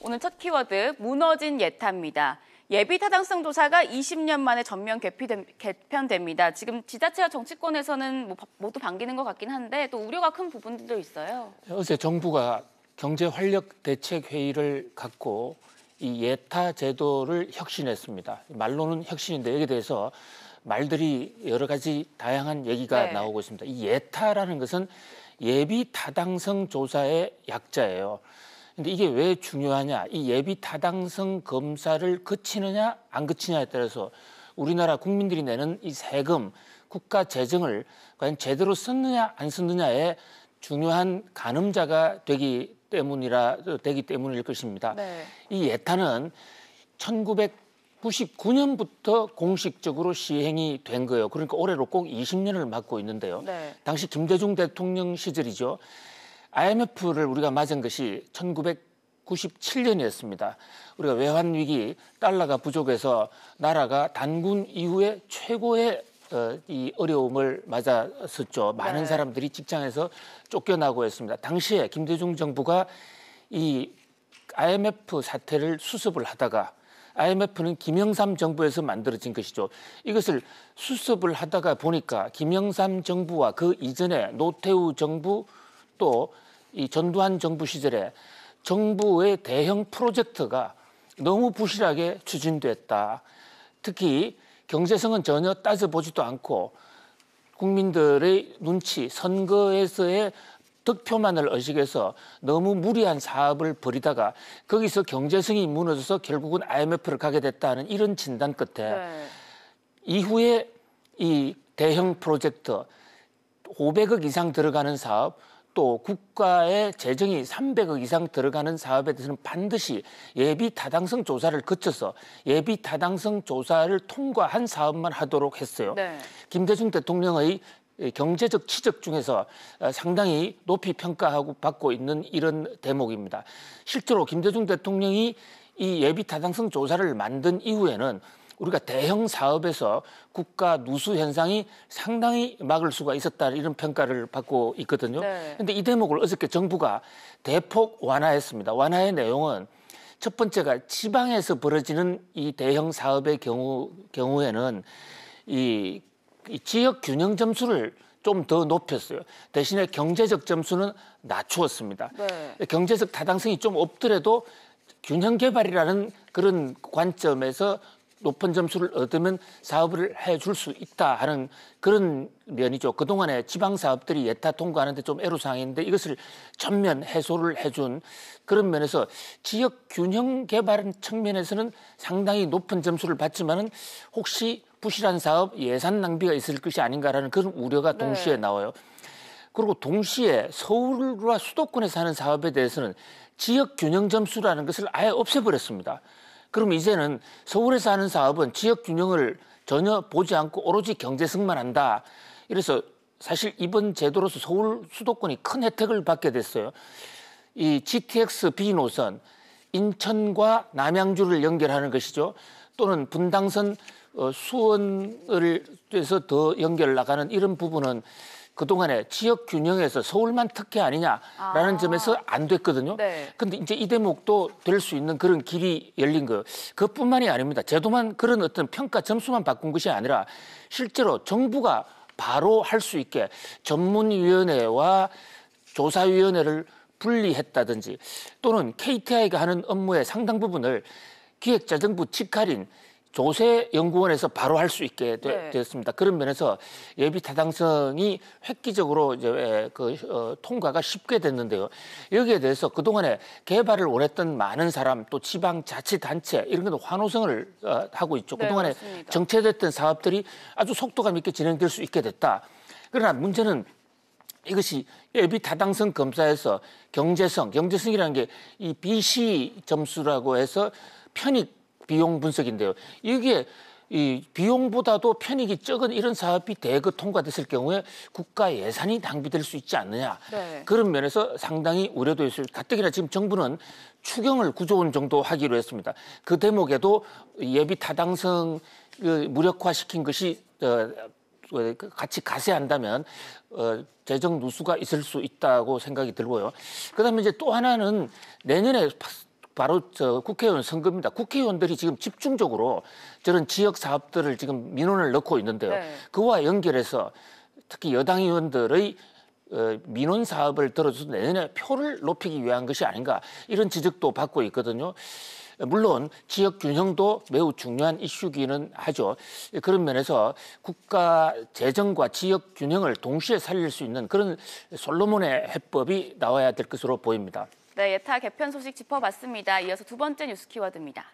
오늘 첫 키워드 무너진 예타입니다. 예비 타당성 조사가 20년 만에 전면 개편됩니다. 지금 지자체와 정치권에서는 모두 반기는 것 같긴 한데 또 우려가 큰 부분들도 있어요. 어제 정부가 경제 활력 대책 회의를 갖고 이 예타 제도를 혁신했습니다. 말로는 혁신인데 여기에 대해서 말들이 여러 가지 다양한 얘기가 나오고 있습니다. 이 예타라는 것은 예비 타당성 조사의 약자예요. 근데 이게 왜 중요하냐? 이 예비 타당성 검사를 거치느냐 안 거치냐에 따라서 우리나라 국민들이 내는 이 세금, 국가 재정을 과연 제대로 썼느냐 안 썼느냐에 중요한 가늠자가 되기 때문일 것입니다. 이 예타는 1999년부터 공식적으로 시행이 된 거예요. 그러니까 올해로 꼭 20년을 맞고 있는데요. 당시 김대중 대통령 시절이죠. IMF를 우리가 맞은 것이 1997년이었습니다. 우리가 외환위기, 달러가 부족해서 나라가 단군 이후에 최고의 이 어려움을 맞았었죠. 많은 사람들이 직장에서 쫓겨나고 했습니다. 당시에 김대중 정부가 이 IMF 사태를 수습을 하다가 IMF는 김영삼 정부에서 만들어진 것이죠. 이것을 수습을 하다가 보니까 김영삼 정부와 그 이전에 노태우 정부 또 이 전두환 정부 시절에 정부의 대형 프로젝트가 너무 부실하게 추진됐다. 특히 경제성은 전혀 따져보지도 않고 국민들의 눈치, 선거에서의 득표만을 의식해서 너무 무리한 사업을 벌이다가 거기서 경제성이 무너져서 결국은 IMF를 가게 됐다는 이런 진단 끝에 이후에 이 대형 프로젝트 500억 이상 들어가는 사업 또 국가의 재정이 300억 이상 들어가는 사업에 대해서는 반드시 예비 타당성 조사를 거쳐서 예비 타당성 조사를 통과한 사업만 하도록 했어요. 김대중 대통령의 경제적 치적 중에서 상당히 높이 평가하고 받고 있는 이런 대목입니다. 실제로 김대중 대통령이 이 예비 타당성 조사를 만든 이후에는 우리가 대형 사업에서 국가 누수 현상이 상당히 막을 수가 있었다 이런 평가를 받고 있거든요. 그런데 이 대목을 어저께 정부가 대폭 완화했습니다. 완화의 내용은 첫 번째가 지방에서 벌어지는 이 대형 사업의 경우에는 이 지역 균형 점수를 좀 더 높였어요. 대신에 경제적 점수는 낮추었습니다. 경제적 타당성이 좀 없더라도 균형 개발이라는 그런 관점에서 높은 점수를 얻으면 사업을 해줄 수 있다 하는 그런 면이죠. 그동안에 지방 사업들이 예타 통과하는데 좀 애로사항인데 이것을 전면 해소를 해준 그런 면에서 지역 균형 개발 측면에서는 상당히 높은 점수를 받지만은 혹시 부실한 사업 예산 낭비가 있을 것이 아닌가라는 그런 우려가 동시에 나와요. 그리고 동시에 서울과 수도권에서 하는 사업에 대해서는 지역 균형 점수라는 것을 아예 없애버렸습니다. 그럼 이제는 서울에서 하는 사업은 지역 균형을 전혀 보지 않고 오로지 경제성만 한다. 이래서 사실 이번 제도로서 서울 수도권이 큰 혜택을 받게 됐어요. 이 GTX B 노선, 인천과 남양주를 연결하는 것이죠. 또는 분당선 수원을 해서 더 연결 나가는 이런 부분은 그동안에 지역 균형에서 서울만 특혜 아니냐라는 점에서 안 됐거든요. 근데 이제 이 대목도 될 수 있는 그런 길이 열린 거예요. 그것뿐만이 아닙니다. 제도만 그런 어떤 평가 점수만 바꾼 것이 아니라 실제로 정부가 바로 할 수 있게 전문위원회와 조사위원회를 분리했다든지 또는 KTI가 하는 업무의 상당 부분을 기획재정부 직할인 조세연구원에서 바로 할 수 있게 되었습니다. 그런 면에서 예비 타당성이 획기적으로 이제 통과가 쉽게 됐는데요. 여기에 대해서 그동안에 개발을 원했던 많은 사람 또 지방자치단체 이런 것도 환호성을 하고 있죠. 그동안에 정체됐던 사업들이 아주 속도감 있게 진행될 수 있게 됐다. 그러나 문제는 이것이 예비 타당성 검사에서 경제성이라는 게 이 BC 점수라고 해서 편익 비용 분석인데요. 이게 이 비용보다도 편익이 적은 이런 사업이 대거 통과됐을 경우에 국가 예산이 낭비될 수 있지 않느냐. 그런 면에서 상당히 우려도 있어요. 가뜩이나 지금 정부는 추경을 9조 원 정도 하기로 했습니다. 그 대목에도 예비 타당성 무력화시킨 것이 같이 가세한다면 재정 누수가 있을 수 있다고 생각이 들고요. 그다음에 이제 또 하나는 내년에 바로 저 국회의원 선거입니다. 국회의원들이 지금 집중적으로 저런 지역 사업들을 지금 민원을 넣고 있는데요. 네. 그와 연결해서 특히 여당 의원들의 민원 사업을 들어줘서 내년에 표를 높이기 위한 것이 아닌가 이런 지적도 받고 있거든요. 물론 지역 균형도 매우 중요한 이슈기는 하죠. 그런 면에서 국가 재정과 지역 균형을 동시에 살릴 수 있는 그런 솔로몬의 해법이 나와야 될 것으로 보입니다. 네, 예타 개편 소식 짚어봤습니다. 이어서 두 번째 뉴스 키워드입니다.